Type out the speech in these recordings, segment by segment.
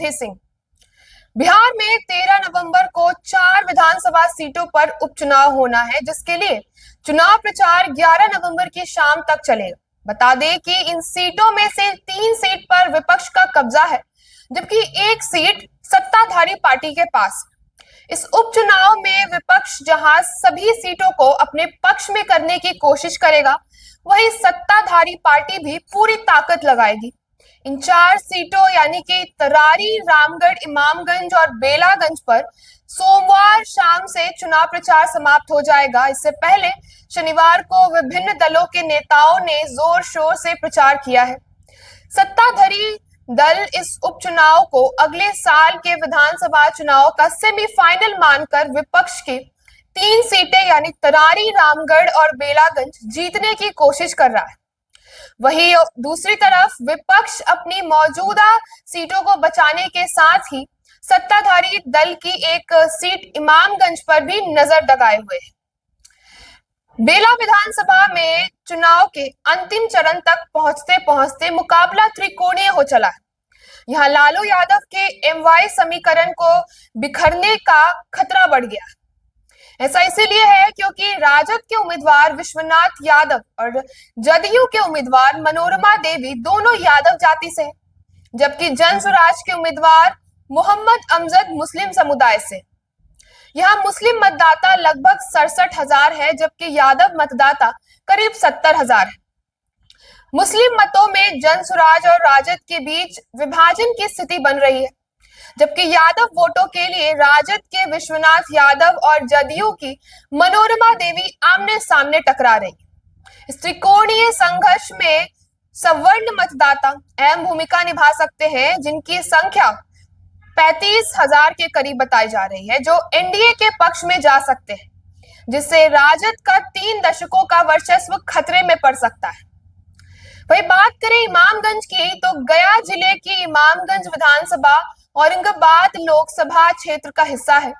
रिद्धि सिंह। बिहार में 13 नवंबर को 4 विधानसभा सीटों पर उपचुनाव होना है, जिसके लिए चुनाव प्रचार 11 नवंबर की शाम तक चलेगा। बता दें कि इन सीटों में से 3 सीट पर विपक्ष का कब्जा है, जबकि एक सीट सत्ताधारी पार्टी के पास। इस उपचुनाव में विपक्ष जहां सभी सीटों को अपने पक्ष में करने की कोशिश करेगा, वहीं सत्ताधारी पार्टी भी पूरी ताकत लगाएगी। इन 4 सीटों यानी कि तरारी, रामगढ़, इमामगंज और बेलागंज पर सोमवार शाम से चुनाव प्रचार समाप्त हो जाएगा। इससे पहले शनिवार को विभिन्न दलों के नेताओं ने जोर शोर से प्रचार किया है। सत्ताधारी दल इस उपचुनाव को अगले साल के विधानसभा चुनाव का सेमीफाइनल मानकर विपक्ष की 3 सीटें यानी तरारी, रामगढ़ और बेलागंज जीतने की कोशिश कर रहा है। वहीं दूसरी तरफ विपक्ष अपनी मौजूदा सीटों को बचाने के साथ ही सत्ताधारी दल की एक सीट इमामगंज पर भी नजर दगाए हुए है। बेला विधानसभा में चुनाव के अंतिम चरण तक पहुंचते पहुंचते मुकाबला त्रिकोणीय हो चला है। यहाँ लालू यादव के एमवाई समीकरण को बिखरने का खतरा बढ़ गया। ऐसा इसीलिए है क्योंकि राजद के उम्मीदवार विश्वनाथ यादव और जदयू के उम्मीदवार मनोरमा देवी दोनों यादव जाति से हैं, जबकि जन स्वराज के उम्मीदवार मोहम्मद अमजद मुस्लिम समुदाय से। यहाँ मुस्लिम मतदाता लगभग 67,000 है, जबकि यादव मतदाता करीब 70,000 है। मुस्लिम मतों में जन स्वराज और राजद के बीच विभाजन की स्थिति बन रही है, जबकि यादव वोटों के लिए राजद के विश्वनाथ यादव और जदयू की मनोरमा देवी आमने सामने टकरा रही। इस त्रिकोणीय संघर्ष में सवर्ण मतदाता अहम भूमिका निभा सकते हैं, जिनकी संख्या 35,000 के करीब बताई जा रही है, जो एनडीए के पक्ष में जा सकते हैं, जिससे राजद का 3 दशकों का वर्चस्व खतरे में पड़ सकता है। वही बात करें इमामगंज की, तो गया जिले की इमामगंज विधानसभा औरंगाबाद लोकसभा क्षेत्र का हिस्सा है,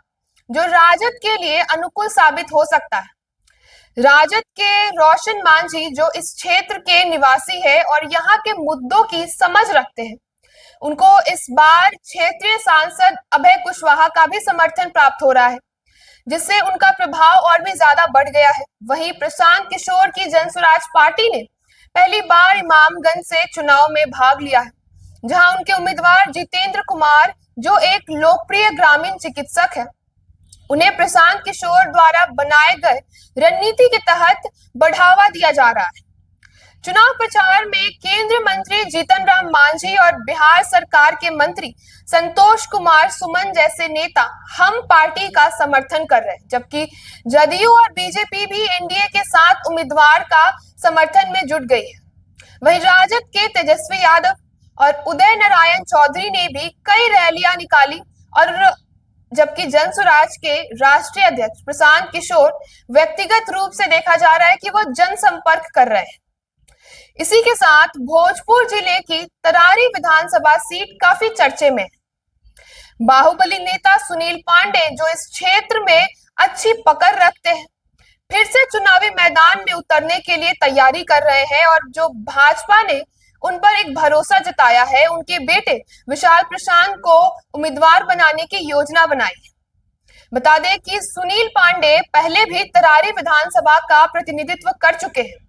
जो राजद के लिए अनुकूल साबित हो सकता है। राजद के रोशन मांझी, जो इस क्षेत्र के निवासी है और यहाँ के मुद्दों की समझ रखते हैं, उनको इस बार क्षेत्रीय सांसद अभय कुशवाहा का भी समर्थन प्राप्त हो रहा है, जिससे उनका प्रभाव और भी ज्यादा बढ़ गया है। वहीं प्रशांत किशोर की जन स्वराज पार्टी ने पहली बार इमामगंज से चुनाव में भाग लिया है, जहां उनके उम्मीदवार जितेंद्र कुमार, जो एक लोकप्रिय ग्रामीण चिकित्सक है, उन्हें प्रशांत किशोर द्वारा बनाए गए रणनीति के तहत बढ़ावा दिया जा रहा है। चुनाव प्रचार में केंद्रीय मंत्री जीतन राम मांझी और बिहार सरकार के मंत्री संतोष कुमार सुमन जैसे नेता हम पार्टी का समर्थन कर रहे हैं, जबकि जदयू और बीजेपी भी एनडीए के साथ उम्मीदवार का समर्थन में जुट गई है। वहीं राजद के तेजस्वी यादव और उदय नारायण चौधरी ने भी कई रैलियां निकाली, और जबकि जन स्वराज के राष्ट्रीय अध्यक्ष प्रशांत किशोर व्यक्तिगत रूप से देखा जा रहा है कि वो जनसंपर्क कर रहे हैं। इसी के साथ भोजपुर जिले की तरारी विधानसभा सीट काफी चर्चे में है। बाहुबली नेता सुनील पांडे, जो इस क्षेत्र में अच्छी पकड़ रखते हैं, फिर से चुनावी मैदान में उतरने के लिए तैयारी कर रहे हैं, और जो भाजपा ने उन पर एक भरोसा जताया है, उनके बेटे विशाल प्रशांत को उम्मीदवार बनाने की योजना बनाई है। बता दें कि सुनील पांडे पहले भी तरारी विधानसभा का प्रतिनिधित्व कर चुके हैं।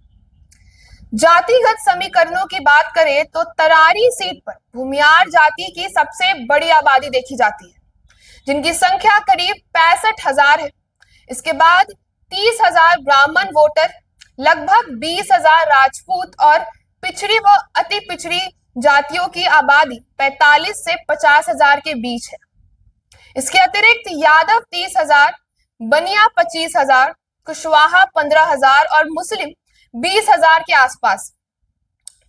जातिगत समीकरणों की बात करें तो तरारी सीट पर भूमियार जाति की सबसे बड़ी आबादी देखी जाती है, जिनकी संख्या करीब 65,000 है। इसके बाद 30,000 ब्राह्मण वोटर, लगभग 20,000 राजपूत और पिछड़ी व अति पिछड़ी जातियों की आबादी 45 से 50,000 के बीच है। इसके अतिरिक्त यादव 30,000, बनिया 25,000, कुशवाहा 15,000 और मुस्लिम 20,000 के आसपास।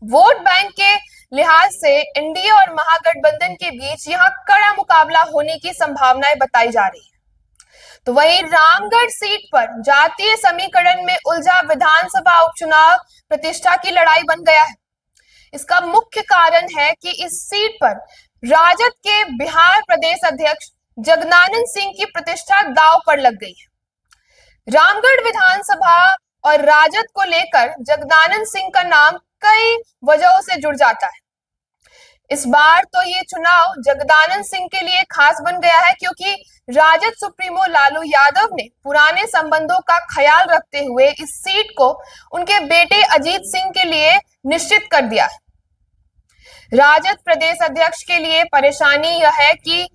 वोट बैंक के लिहाज से एनडीए और महागठबंधन के बीच यहां कड़ा मुकाबला होने की संभावनाएं बताई जा रही है। तो वहीं रामगढ़ सीट पर जातीय समीकरण में उलझा विधानसभा उपचुनाव प्रतिष्ठा की लड़ाई बन गया है। इसका मुख्य कारण है कि इस सीट पर राजद के बिहार प्रदेश अध्यक्ष जगदानंद सिंह की प्रतिष्ठा दांव पर लग गई है। रामगढ़ विधानसभा और राजद को लेकर जगदानंद सिंह का नाम कई वजहों से जुड़ जाता है। इस बार तो ये चुनाव जगदानंद सिंह के लिए खास बन गया है, क्योंकि राजद सुप्रीमो लालू यादव ने पुराने संबंधों का ख्याल रखते हुए इस सीट को उनके बेटे अजीत सिंह के लिए निश्चित कर दिया है। राजद प्रदेश अध्यक्ष के लिए परेशानी यह है कि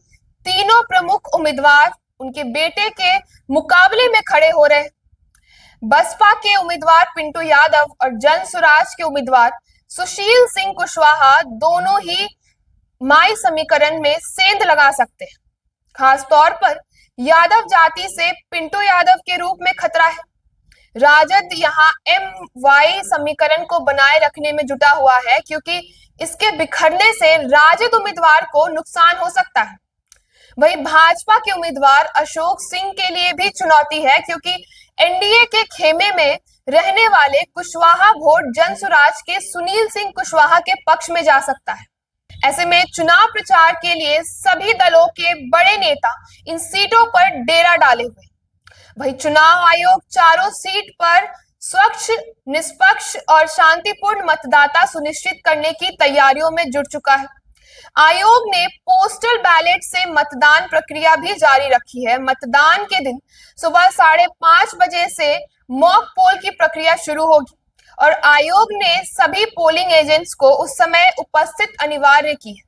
तीनों प्रमुख उम्मीदवार उनके बेटे के मुकाबले में खड़े हो रहे हैं। बसपा के उम्मीदवार पिंटू यादव और जन स्वराज के उम्मीदवार सुशील सिंह कुशवाहा दोनों ही माई समीकरण में सेंध लगा सकते हैं। खास तौर पर यादव जाति से पिंटू यादव के रूप में खतरा है। राजद यहां MY समीकरण को बनाए रखने में जुटा हुआ है, क्योंकि इसके बिखरने से राजद उम्मीदवार को नुकसान हो सकता है। वहीं भाजपा के उम्मीदवार अशोक सिंह के लिए भी चुनौती है, क्योंकि NDA के खेमे में रहने वाले कुशवाहा वोट जन स्वराज के सुनील सिंह कुशवाहा के पक्ष में जा सकता है। ऐसे में चुनाव प्रचार के लिए सभी दलों के बड़े नेता इन सीटों पर डेरा डाले हुए। वहीं चुनाव आयोग चारों सीट पर स्वच्छ, निष्पक्ष और शांतिपूर्ण मतदाता सुनिश्चित करने की तैयारियों में जुट चुका है। आयोग ने पोस्टल बैलेट से मतदान प्रक्रिया भी जारी रखी है। मतदान के दिन सुबह 5:30 बजे से मॉक पोल की प्रक्रिया शुरू होगी और आयोग ने सभी पोलिंग एजेंट्स को उस समय उपस्थित अनिवार्य की है।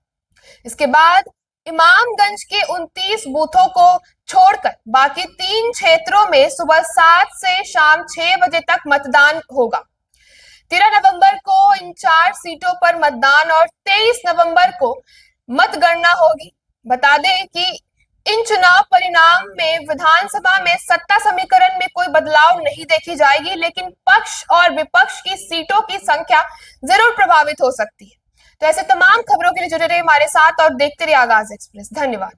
इसके बाद इमामगंज के 29 बूथों को छोड़कर बाकी 3 क्षेत्रों में सुबह 7 से शाम 6 बजे तक मतदान होगा। 13 नवंबर को इन 4 सीटों पर मतदान और 23 नवंबर को मतगणना होगी। बता दें कि इन चुनाव परिणाम में विधानसभा में सत्ता समीकरण में कोई बदलाव नहीं देखी जाएगी, लेकिन पक्ष और विपक्ष की सीटों की संख्या जरूर प्रभावित हो सकती है। तो ऐसे तमाम खबरों के लिए जुड़े रहिए हमारे साथ और देखते रहिए आगाज एक्सप्रेस। धन्यवाद।